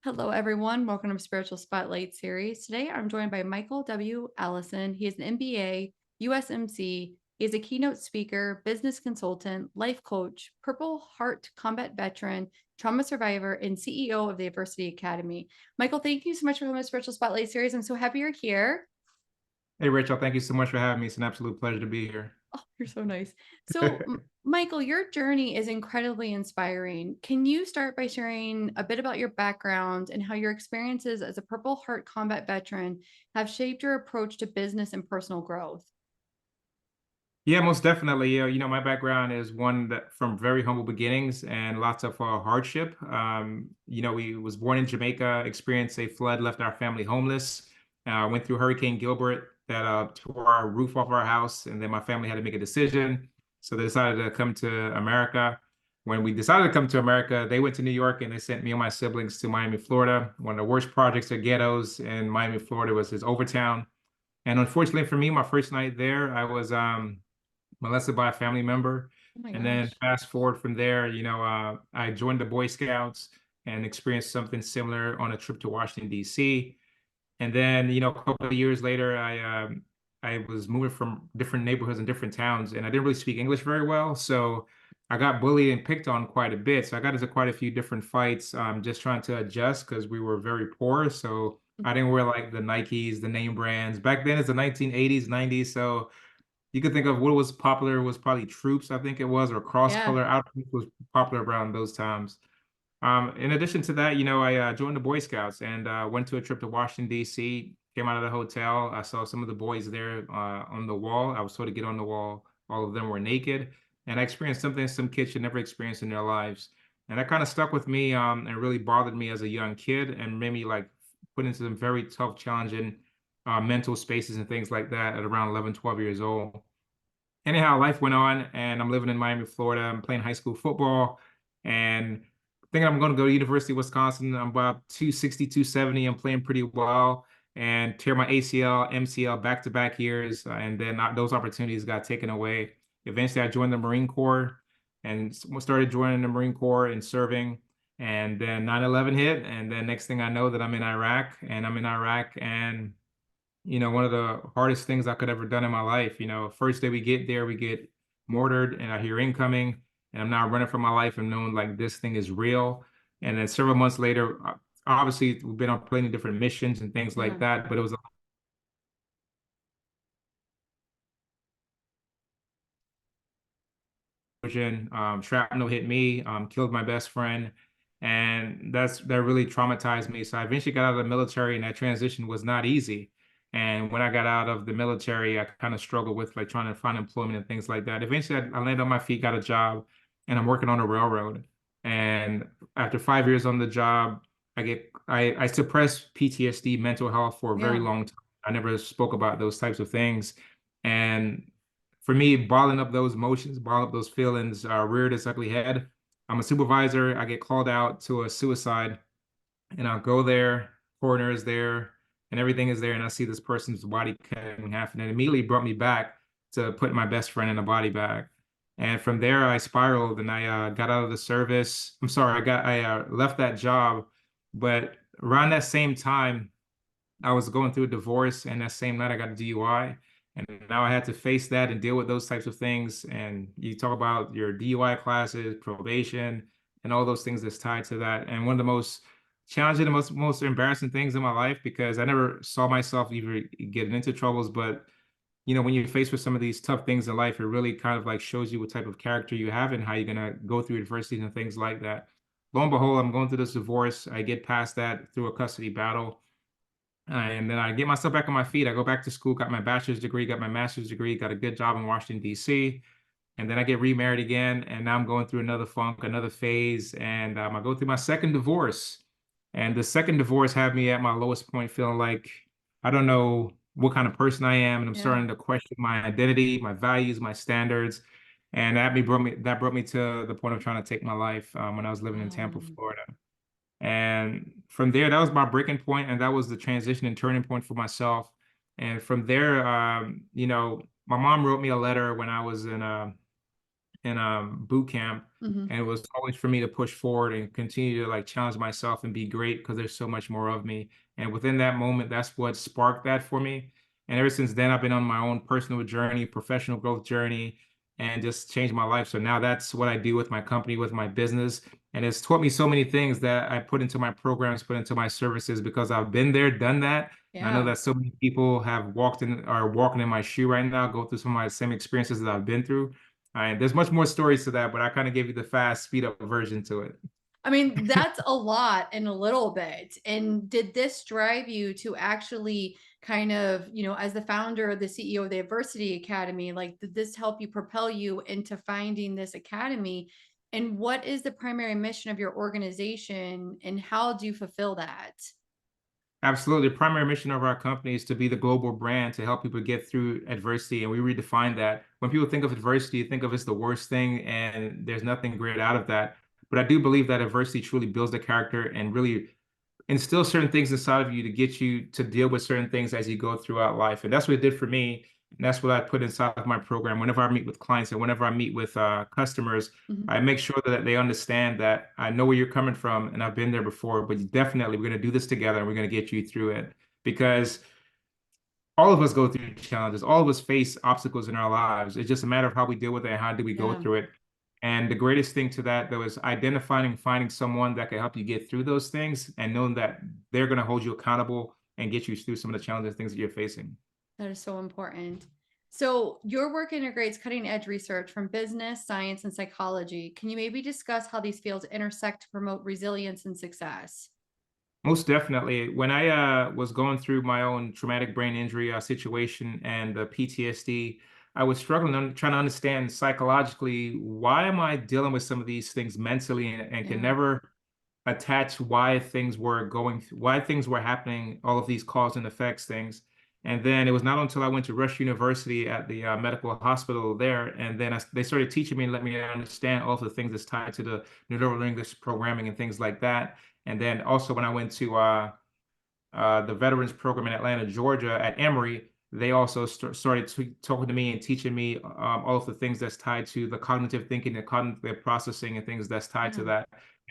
Hello, everyone. Welcome to Spiritual Spotlight series. Today, I'm joined by Michael W. Allison. He is an MBA, USMC. He is a keynote speaker, business consultant, life coach, Purple Heart combat veteran, trauma survivor, and CEO of the Adversity Academy. Michael, thank you so much for coming to Spiritual Spotlight series. I'm so happy you're here. Hey, Rachel, thank you so much for having me. It's an absolute pleasure to be here. Oh, you're so nice. So, Michael, your journey is incredibly inspiring. Can you start by sharing a bit about your background and how your experiences as a Purple Heart combat veteran have shaped your approach to business and personal growth? Yeah, most definitely. My background is one that from very humble beginnings and lots of hardship. We was born in Jamaica, experienced a flood, left our family homeless. Went through Hurricane Gilbert that tore our roof off our house, and then my family had to make a decision. So they decided to come to America. When we decided to come to America, they went to New York and they sent me and my siblings to Miami, Florida. One of the worst projects or ghettos in Miami, Florida was his Overtown. And unfortunately for me, my first night there, I was molested by a family member. Oh my And then gosh. fast forward from there, I joined the Boy Scouts and experienced something similar on a trip to Washington, D.C. And then, a couple of years later, I was moving from different neighborhoods and different towns, and I didn't really speak English very well. So I got bullied and picked on quite a bit. So I got into quite a few different fights, just trying to adjust because we were very poor. So I didn't wear like the Nikes, the name brands. Back then, it's the 1980s, 90s. So you could think of what was popular was probably Troops, I think it was, or cross Yeah. color outfits was popular around those times. In addition to that, I joined the Boy Scouts and went to a trip to Washington, D.C. Came out of the hotel. I saw some of the boys there on the wall. I was told to get on the wall. All of them were naked. And I experienced something some kids should never experience in their lives. And that kind of stuck with me and really bothered me as a young kid and made me like put into some very tough, challenging mental spaces and things like that at around 11, 12 years old. Anyhow, life went on, and I'm living in Miami, Florida. I'm playing high school football, and thinking I'm going to go to University of Wisconsin. I'm about 260, 270. I'm playing pretty well, and tear my ACL, MCL back-to-back years, and then those opportunities got taken away. Eventually, I joined the Marine Corps and started joining the Marine Corps and serving. And then 9/11 hit, and then next thing I know that I'm in Iraq, and I'm in Iraq, and one of the hardest things I could ever done in my life. First day we get there, we get mortared, and I hear incoming, and I'm now running for my life and knowing like this thing is real. And then several months later, obviously we've been on plenty of different missions and things like Yeah. that, but it was explosion. Shrapnel hit me, killed my best friend, and that really traumatized me. So I eventually got out of the military, and that transition was not easy. And when I got out of the military, I kind of struggled with like trying to find employment and things like that. Eventually, I landed on my feet, got a job, and I'm working on a railroad. And after 5 years on the job, I suppressed PTSD, mental health for a very Yeah. long time. I never spoke about those types of things, and for me, balling up those emotions, balling up those feelings, reared its ugly head. I'm a supervisor. I get called out to a suicide, and I'll go there. Coroner is there, and everything is there, and I see this person's body cut in half, and it immediately brought me back to put my best friend in a body bag. And from there, I spiraled, and I got out of the service. I'm sorry, I left that job, but around that same time, I was going through a divorce, and that same night I got a DUI. And now I had to face that and deal with those types of things. And you talk about your DUI classes, probation, and all those things that's tied to that. And one of the most challenging, the most embarrassing things in my life, because I never saw myself even getting into troubles. But when you're faced with some of these tough things in life, it really kind of like shows you what type of character you have and how you're gonna go through adversities and things like that. Lo and behold, I'm going through this divorce. I get past that through a custody battle. And then I get myself back on my feet. I go back to school, got my bachelor's degree, got my master's degree, got a good job in Washington, D.C. And then I get remarried again. And now I'm going through another funk, another phase. And I go through my second divorce. And the second divorce had me at my lowest point, feeling like I don't know what kind of person I am. And I'm Yeah. starting to question my identity, my values, my standards. And that brought me to the point of trying to take my life when I was living in Tampa, Um, Florida. And from there, that was my breaking point, and that was the transition and turning point for myself. And from there, my mom wrote me a letter when I was in in boot camp, Mhm. and it was always for me to push forward and continue to like challenge myself and be great because there's so much more of me. And within that moment, that's what sparked that for me. And ever since then, I've been on my own personal journey, professional growth journey, and just changed my life. So now that's what I do with my company, with my business. And it's taught me so many things that I put into my programs, put into my services because I've been there, done that. And I know Yeah. that so many people have walked in, are walking in my shoe right now, go through some of my same experiences that I've been through. And there's much more stories to that, but I kind of gave you the fast, speed up version to it. I mean, that's a lot in a little bit. And did this drive you to actually kind of, as the founder, the CEO of the Adversity Academy, like, did this help you propel you into finding this academy? And what is the primary mission of your organization and how do you fulfill that? Absolutely. The primary mission of our company is to be the global brand to help people get through adversity. And we redefine that. When people think of adversity, think of it as the worst thing, and there's nothing great out of that. But I do believe that adversity truly builds the character and really instill certain things inside of you to get you to deal with certain things as you go throughout life. And that's what it did for me. And that's what I put inside of my program. Whenever I meet with clients and whenever I meet with customers, Mhm. I make sure that they understand that I know where you're coming from and I've been there before, but definitely we're going to do this together and we're going to get you through it because all of us go through challenges. All of us face obstacles in our lives. It's just a matter of how we deal with it and how do we go Yeah, through it. And the greatest thing to that, though, is identifying and finding someone that can help you get through those things and knowing that they're going to hold you accountable and get you through some of the challenges, things that you're facing. that is so important. So, your work integrates cutting edge research from business, science, and psychology. Can you maybe discuss how these fields intersect to promote resilience and success? Most definitely. When I was going through my own traumatic brain injury situation and the PTSD, I was struggling trying to understand psychologically why am I dealing with some of these things mentally and can Yeah. never attach why things were why things were happening, all of these cause and effects things. And then it was not until I went to Rush University at the medical hospital there, and then they started teaching me and let me understand all of the things that's tied to the neuro-linguistic programming and things like that. And then also when I went to the veterans program in Atlanta, Georgia at Emory, they also started talking to me and teaching me all of the things that's tied to the cognitive thinking, the cognitive processing, and things that's tied to Yeah. that,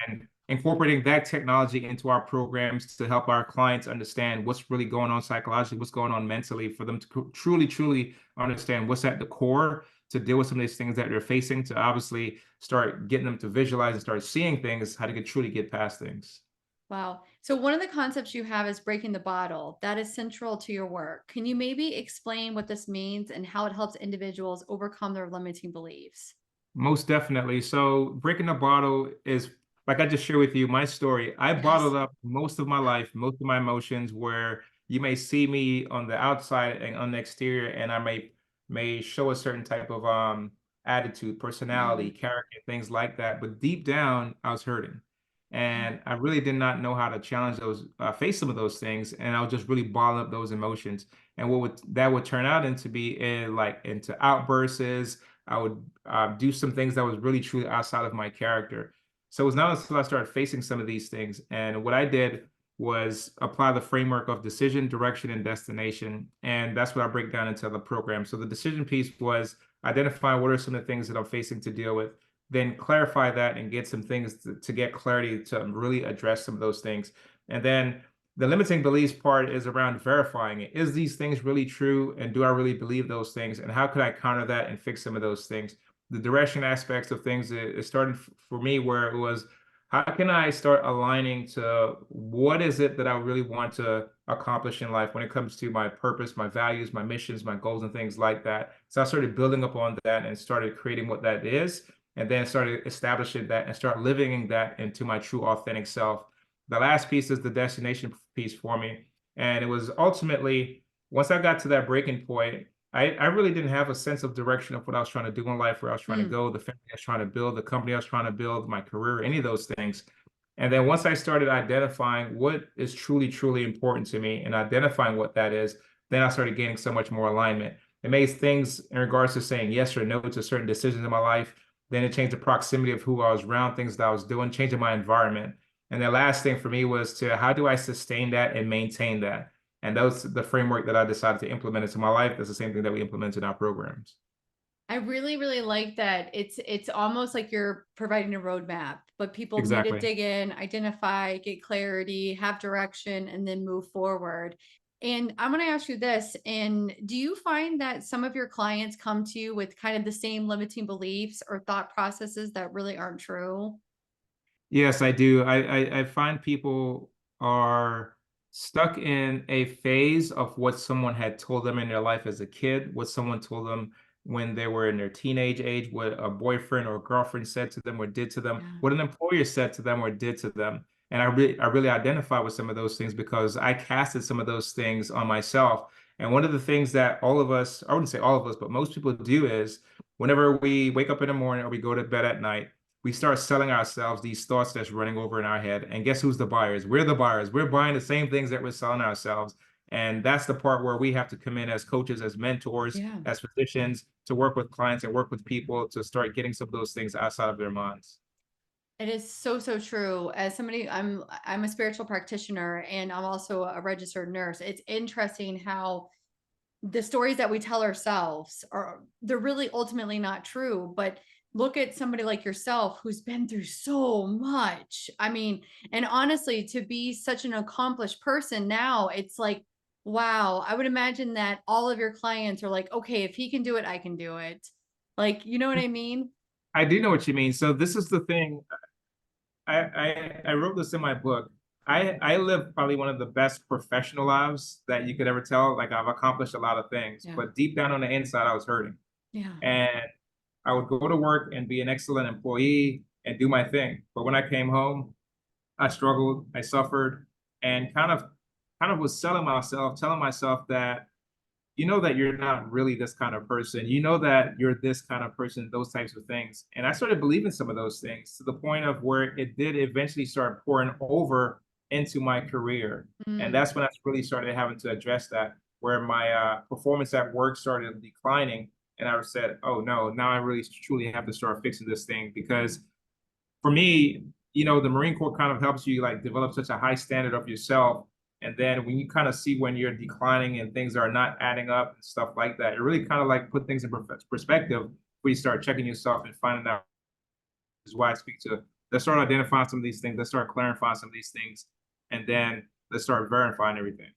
and incorporating that technology into our programs to help our clients understand what's really going on psychologically, what's going on mentally, for them to truly, truly understand what's at the core to deal with some of these things that they're facing, to obviously start getting them to visualize and start seeing things, how to truly get past things. Wow. So one of the concepts you have is breaking the bottle. That is central to your work. Can you maybe explain what this means and how it helps individuals overcome their limiting beliefs? Most definitely. So breaking the bottle is like I just shared with you my story. I Yes. bottled up most of my life, most of my emotions, where you may see me on the outside and on the exterior, and I may show a certain type of attitude, Yeah. personality, character, things like that. But deep down, I was hurting. Yeah. And I really did not know how to challenge those, face some of those things, and I was just really bottling up those emotions. And what would that would turn out into be like into outbursts. I would do some things that was really truly outside of my character. So it was not until I started facing some of these things. And what I did was apply the framework of decision, direction, and destination. And that's what I break down into the program. So the decision piece was identify what are some of the things that I'm facing to deal with, then clarify that and get some things to get clarity to really address some of those things. And then the limiting beliefs part is around verifying it. Is these things really true? And do I really believe those things? And how could I counter that and fix some of those things? The direction aspects of things, it started for me where it was, how can I start aligning to what is it that I really want to accomplish in life when it comes to my purpose, my values, my missions, my goals, and things like that. So I started building upon that and started creating what that is, and then started establishing that and start living that into my true authentic self. The last piece is the destination piece for me. And it was ultimately, once I got to that breaking point, I really didn't have a sense of direction of what I was trying to do in life, where I was trying to Mm. go, the family I was trying to build, the company I was trying to build, my career, any of those things. And then once I started identifying what is truly, truly important to me and identifying what that is, then I started gaining so much more alignment. It made things in regards to saying yes or no to certain decisions in my life. Then it changed the proximity of who I was around, things that I was doing, changing my environment. And the last thing for me was to how do I sustain that and maintain that? And that's the framework that I decided to implement into my life. That's the same thing that we implement in our programs. I really, really like that. It's almost like you're providing a roadmap, but people need to Exactly. dig in, identify, get clarity, have direction, and then move forward. And I'm going to ask you this, and do you find that some of your clients come to you with kind of the same limiting beliefs or thought processes that really aren't true? Yes, I do. I find people are stuck in a phase of what someone had told them in their life as a kid, what someone told them when they were in their teenage age, what a boyfriend or girlfriend said to them or did to them, Yeah. what an employer said to them or did to them. And I really identify with some of those things because I casted some of those things on myself. And one of the things that all of us, I wouldn't say all of us, but most people do is whenever we wake up in the morning or we go to bed at night, we start selling ourselves these thoughts that's running over in our head. And guess who's the buyers? We're the buyers. We're buying the same things that we're selling ourselves. And that's the part where we have to come in as coaches, as mentors, Yeah. as physicians to work with clients and work with people to start getting some of those things outside of their minds. It is so, so true. As somebody, I'm a spiritual practitioner and I'm also a registered nurse. It's interesting how the stories that we tell ourselves are they're really ultimately not true, but look at somebody like yourself who's been through so much. I mean, and honestly, to be such an accomplished person now, it's like, wow, I would imagine that all of your clients are like, okay, if he can do it, I can do it. Like, you know what I mean? I do know what you mean. So this is the thing. I wrote this in my book. I live probably one of the best professional lives that you could ever tell. Like I've accomplished a lot of things, Yeah. but deep down on the inside, I was hurting. Yeah. And I would go to work and be an excellent employee and do my thing. But when I came home, I struggled, I suffered, and kind of was selling myself, telling myself that you know that you're not really this kind of person. You know that you're this kind of person, those types of things. And I started believing some of those things to the point of where it did eventually start pouring over into my career. And Mm. that's when I really started having to address that, where my performance at work started declining. And I said, oh no, now I really truly have to start fixing this thing because for me, the Marine Corps kind of helps you like develop such a high standard of yourself. And then when you kind of see when you're declining and things are not adding up and stuff like that, it really kind of like put things in perspective where you start checking yourself and finding out is why I speak to. Let's start identifying some of these things. Let's start clarifying some of these things. And then let's start verifying everything.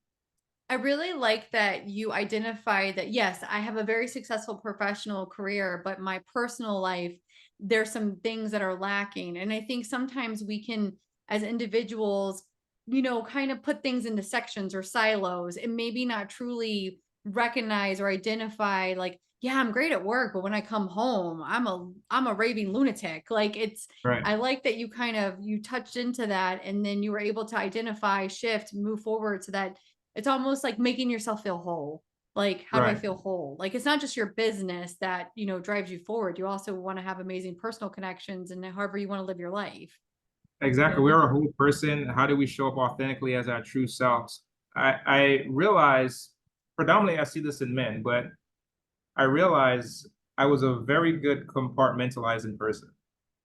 I really like that you identify that, yes, I have a very successful professional career, but my personal life, there's some things that are lacking. And I think sometimes we can, as individuals, kind of put things into sections or silos and maybe not truly recognize or identify like, yeah, I'm great at work, but when I come home, I'm a raving lunatic. Like Right. I like that you touched into that and then you were able to identify, shift, move forward so that it's almost like making yourself feel whole. Like, how do I Right. feel whole? Like, it's not just your business that, drives you forward. You also want to have amazing personal connections and however you want to live your life, you Exactly. know? We're a whole person. How do we show up authentically as our true selves? I realize predominantly I see this in men, but I realized I was a very good compartmentalizing person.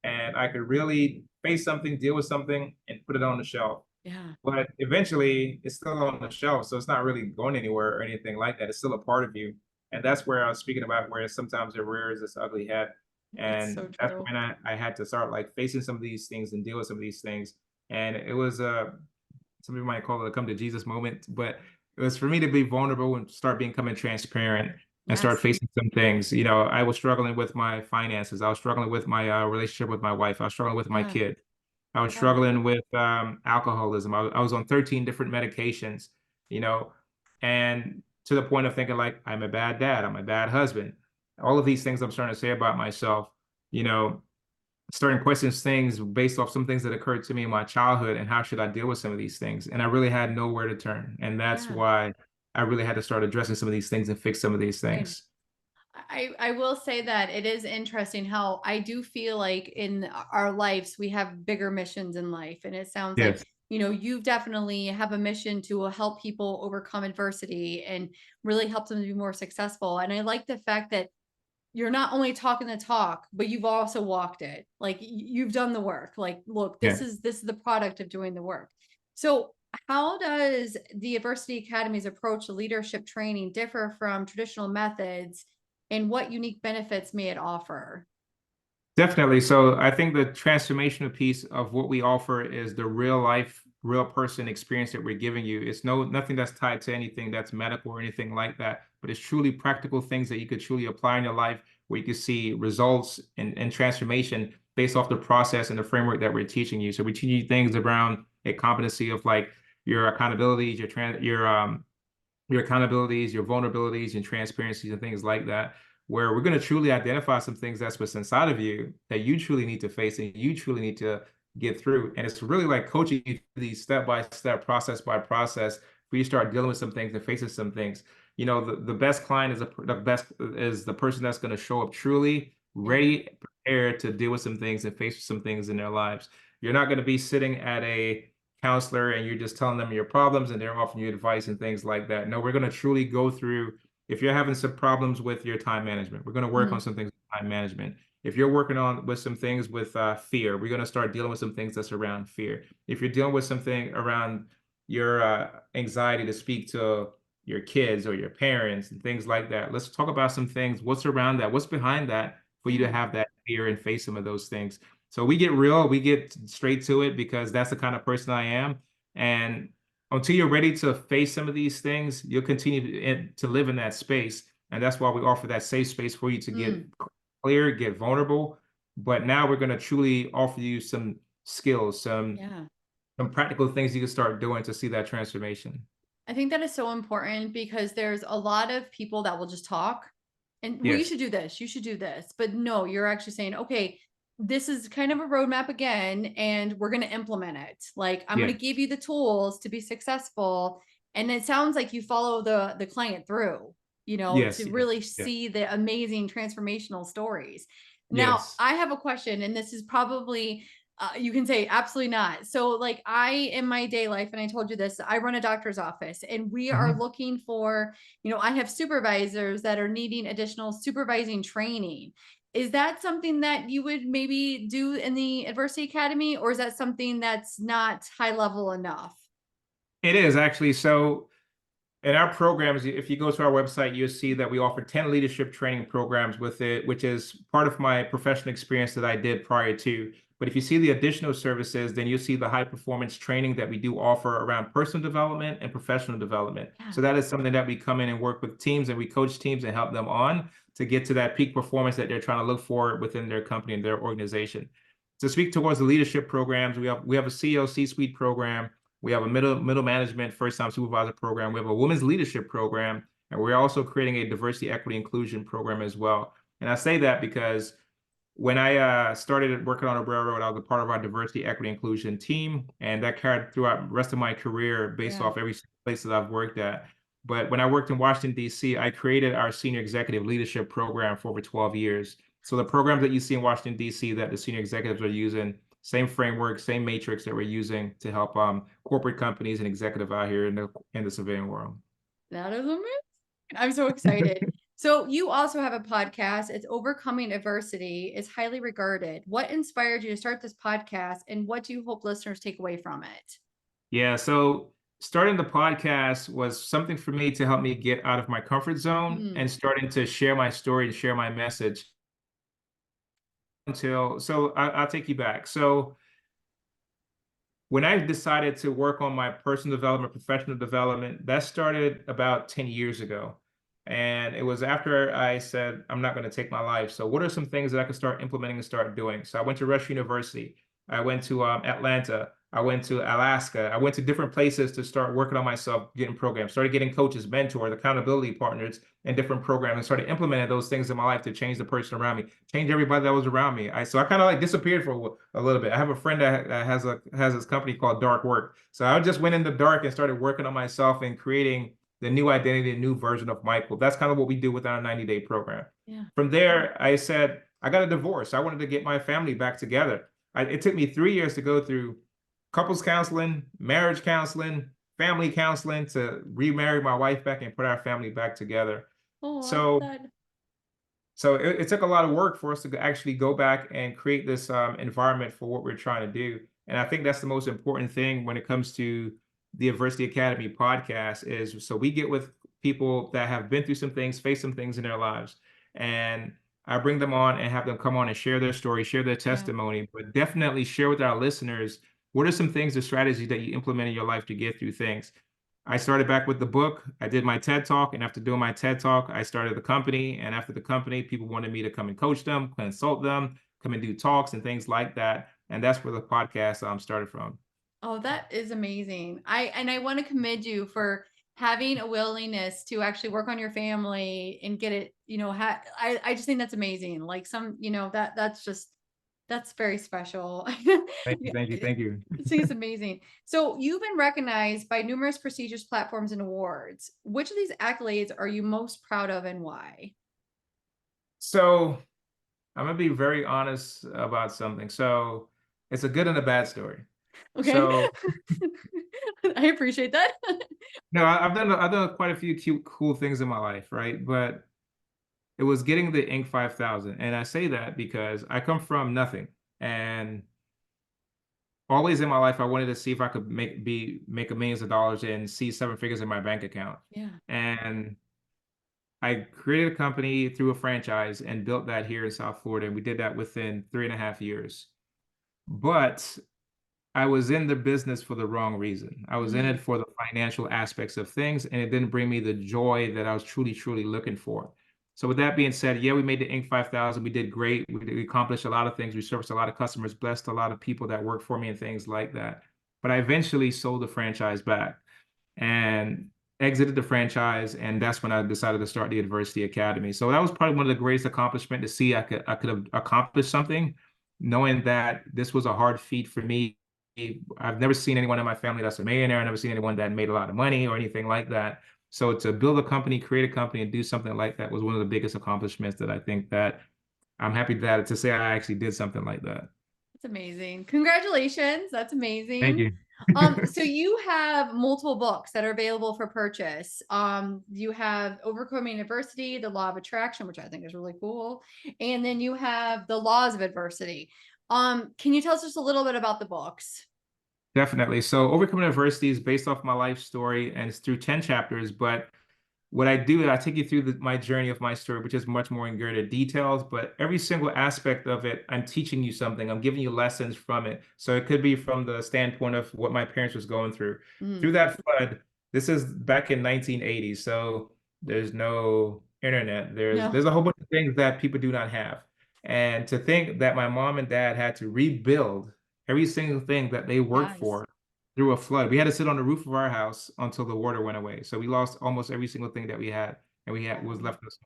And I could really face something, deal with something, and put it on the shelf. Yeah. But eventually it's still on the shelf. So it's not really going anywhere or anything like that. It's still a part of you. And that's where I was speaking about where sometimes it rears its ugly head. It's so And that's true. when I had to start like facing some of these things and deal with some of these things. And it was some people might call it a come to Jesus moment, but it was for me to be vulnerable and start becoming transparent and start Yes. facing some things. I was struggling with my finances. I was struggling with my relationship with my wife. I was struggling with my Yeah. kid. I was Yeah. struggling with alcoholism. I was on 13 different medications, you know, and to the point of thinking like I'm a bad dad, I'm a bad husband. All of these things I'm starting to say about myself, you know, starting questions things based off some things that occurred to me in my childhood and how should I deal with some of these things. And I really had nowhere to turn. And that's Yeah. why I really had to start addressing some of these things and fix some of these And things. I will say that it is interesting how I do feel like in our lives we have bigger missions in life, and it sounds like Yes. you've definitely have a mission to help people overcome adversity and really help them to be more successful. And I like the fact that you're not only talking the talk, but you've also walked it. Like you've done the work. Like, look, this Yeah. is this is the product of doing the work. So, how does the Adversity Academy's approach to leadership training differ from traditional methods? and what unique benefits may it offer? Definitely. So I think the transformational piece of what we offer is the real life, real person experience that we're giving you. It's nothing that's tied to anything that's medical or anything like that, but it's truly practical things that you could truly apply in your life where you can see results and transformation based off the process and the framework that we're teaching you. So we teach you things around a competency of like your accountabilities, your accountabilities, your vulnerabilities, and transparencies, and things like that, where we're going to truly identify some things that's what's inside of you that you truly need to face and you truly need to get through. And it's really like coaching you through these step by step, process by process, where you start dealing with some things and facing some things. You know, the best client is the best is the person that's going to show up truly Yeah. ready, prepared to deal with some things and face some things in their lives. You're not going to be sitting at a counselor and you're just telling them your problems and they're offering you advice and things like that. No, we're going to truly go through. If you're having some problems with your time management, we're going to work on Mhm. some things with time management. If you're working on with some things with fear, we're going to start dealing with some things that's around fear. If you're dealing with something around your anxiety to speak to your kids or your parents and things like that, let's talk about some things. What's around that? What's behind that for you to Yeah. have that fear and face some of those things? So we get real, we get straight to it because that's the kind of person I am. And until you're ready to face some of these things, you'll continue to live in that space. And that's why we offer that safe space for you to get Mm. clear, get vulnerable. But now we're going to truly offer you some skills, Yeah. some practical things you can start doing to see that transformation. I think that is so important because there's a lot of people that will just talk and, well, you Yes, should do this, you should do this. But no, you're actually saying, okay, this is kind of a roadmap again, and we're going to implement it. Like, I'm going yeah, to give you the tools to be successful. And it sounds like you follow the client through, yes, to yes, really yes, see the amazing transformational stories. Now, yes. I have a question, and this is probably you can say absolutely not. So, like, I in my day life, and I told you this, I run a doctor's office, and we are Mhm. looking for, I have supervisors that are needing additional supervising training. Is that something that you would maybe do in the adversity academy, or is that something that's not high level enough? It is actually. So in our programs, if you go to our website, you'll see that we offer 10 leadership training programs with it, which is part of my professional experience that I did prior to. But if you see the additional services, then you'll see the high performance training that we do offer around personal development and professional development. Yeah. So that is something that we come in and work with teams and we coach teams and help them on to get to that peak performance that they're trying to look for within their company and their organization. To speak towards the leadership programs, we have a CEO C-suite program, we have a middle management first time supervisor program. We have a women's leadership program, and we're also creating a diversity, equity, inclusion program as well. And I say that because when I started working on a railroad, I was a part of our diversity, equity, inclusion team, and that carried throughout the rest of my career based Yeah. off every place that I've worked at. But when I worked in Washington, D.C., I created our senior executive leadership program for over 12 years. So the programs that you see in Washington, D.C. that the senior executives are using, same framework, same matrix that we're using to help corporate companies and executive out here in the civilian world. That is amazing. I'm so excited. So you also have a podcast. It's Overcoming Adversity. It's highly regarded. What inspired you to start this podcast, and what do you hope listeners take away from it? Yeah, so starting the podcast was something for me to help me get out of my comfort zone Mm. and starting to share my story and share my message I'll take you back. So when I decided to work on my personal development, professional development, that started about 10 years ago. And it was after I said, I'm not going to take my life. So, what are some things that I could start implementing and start doing? So, I went to Rush University. I went to Atlanta. I went to Alaska. I went to different places to start working on myself, getting programs, started getting coaches, mentors, accountability partners, and different programs, and started implementing those things in my life to change the person around me, change everybody that was around me. So I kind of like disappeared for a little bit. I have a friend that has this company called Dark Work. So I just went in the dark and started working on myself and creating the new identity, the new version of Michael. That's kind of what we do with our 90-day program. Yeah. From there, I said, I got a divorce. I wanted to get my family back together. It took me 3 years to go through couples counseling, marriage counseling, family counseling to remarry my wife back and put our family back together. Oh, I love So that. it took a lot of work for us to actually go back and create this environment for what we're trying to do. And I think that's the most important thing when it comes to the Adversity Academy podcast is so we get with people that have been through some things, faced some things in their lives. And I bring them on and have them come on and share their story, share their Yeah. testimony, but definitely share with our listeners what are some things or strategies that you implement in your life to get through things. I started back with the book. I did my TED Talk, and after doing my TED Talk, I started the company. And after the company, people wanted me to come and coach them, consult them, come and do talks and things like that. And that's where the podcast started from. Oh, that is amazing. I want to commend you for having a willingness to actually work on your family and get it, I just think that's amazing. Like that's very special. Thank you, Yeah, thank you, thank you. I think it's amazing. So you've been recognized by numerous prestigious platforms and awards. Which of these accolades are you most proud of and why? So I'm gonna be very honest about something. So it's a good and a bad story. Okay. So I appreciate that. no, I've done quite a few cute, cool things in my life, right? But it was getting the Inc. 5000, and I say that because I come from nothing, and always in my life I wanted to see if I could make a millions of dollars and see seven figures in my bank account. Yeah. And I created a company through a franchise and built that here in South Florida, and we did that within 3.5 years. But I was in the business for the wrong reason. I was in Mm, it for the financial aspects of things, and it didn't bring me the joy that I was truly, truly looking for. So with that being said, yeah, we made the Inc. 5000. We did great. We accomplished a lot of things. We serviced a lot of customers, blessed a lot of people that worked for me and things like that. But I eventually sold the franchise back and exited the franchise, and that's when I decided to start the Adversity Academy. So that was probably one of the greatest accomplishments to see I could have accomplished something, knowing that this was a hard feat for me. I've never seen anyone in my family that's a millionaire. I've never seen anyone that made a lot of money or anything like that. So to build a company, create a company, and do something like that was one of the biggest accomplishments that I think that I'm happy that to say I actually did something like that. that's amazing. Congratulations. That's Thank amazing. you. So you have multiple books that are available for purchase. You have Overcoming Adversity, The Law of Attraction, which I think is really cool. And then you have The Laws of Adversity. Can you tell us just a little bit about the books? Definitely. So Overcoming Adversity is based off my life story and it's through 10 chapters. But what I do is I take you through my journey of my story, which is much more in greater details, but every single aspect of it, I'm teaching you something. I'm giving you lessons from it. So it could be from the standpoint of what my parents was going through. Mm, Through that flood, this is back in 1980, so there's no internet. There's no. there's a whole bunch of things that people do not have. And to think that my mom and dad had to rebuild every single thing that they worked Yes. for through a flood. We had to sit on the roof of our house until the water went away. So we lost almost every single thing that we had, and we had was Wow. left us,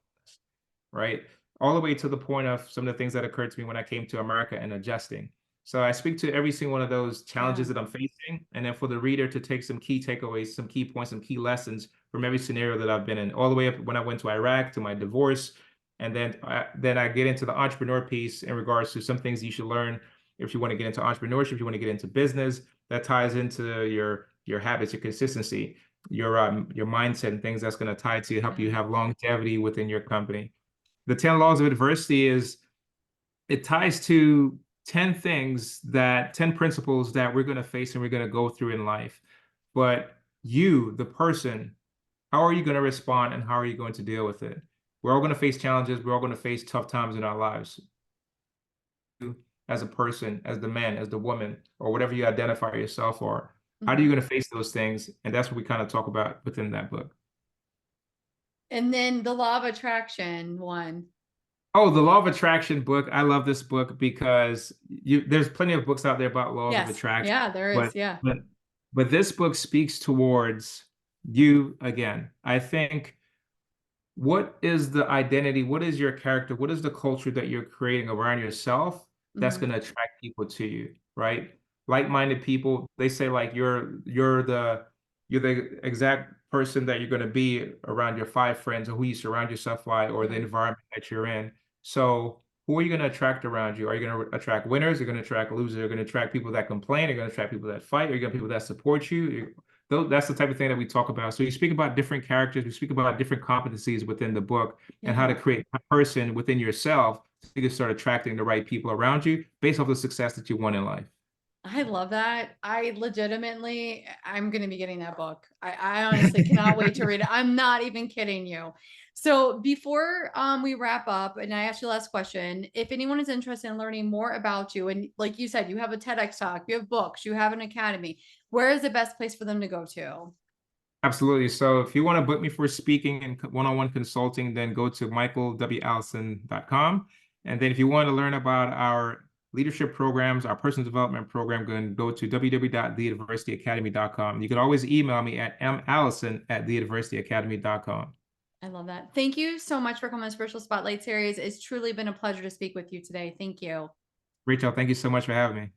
right? All the way to the point of some of the things that occurred to me when I came to America and adjusting. So I speak to every single one of those Yeah. challenges that I'm facing, and then for the reader to take some key takeaways, some key points, some key lessons from every scenario that I've been in, all the way up when I went to Iraq to my divorce, and then I get into the entrepreneur piece in regards to some things you should learn if you want to get into entrepreneurship, if you want to get into business. That ties into your habits, your consistency, your mindset, and things that's going to tie to help you Yeah. have longevity within your company. The 10 laws of adversity is it ties to 10 principles that we're going to face and we're going to go through in life. But you, the person, how are you going to respond and how are you going to deal with it? We're all going to face challenges. We're all going to face tough times in our lives. As a person, as the man, as the woman, or whatever you identify yourself or, how are you Mhm. going to face those things? And that's what we kind of talk about within that book. And then the Law of Attraction one. Oh, the Law of Attraction book. I love this book because there's plenty of books out there about laws of Yes. attraction, Yeah, there is. but Yeah. but but this book speaks towards you again. I think what is the identity? What is your character? What is the culture that you're creating around yourself that's Mhm. going to attract people to you, right? Like-minded people, they say like you're the exact person that you're going to be around your five friends or who you surround yourself by or the Yeah. environment that you're in. So who are you going to attract around you? Are you going to attract winners? You're going to attract losers. You're going to attract people that complain. You're going to attract people that fight. You're going to people that support you. That's the type of thing that we talk about. So you speak about different characters, we speak about different competencies within the book and how Yeah. to create a person within yourself so you can start attracting the right people around you based off the success that you want in life. I love that. I legitimately, I'm going to be getting that book. I honestly cannot wait to read it. I'm not even kidding you. So before we wrap up, and I ask you the last question, if anyone is interested in learning more about you, and like you said, you have a TEDx talk, you have books, you have an academy, where is the best place for them to go to? Absolutely. So if you want to book me for speaking and one-on-one consulting, then go to michaelwallison.com. And then if you want to learn about our leadership programs, our personal development program, go to www.theadversityacademy.com. You can always email me at mallison@theadversityacademy.com. I love that. Thank you so much for coming on Spiritual Spotlight series. It's truly been a pleasure to speak with you today. Thank you. Rachel, thank you so much for having me.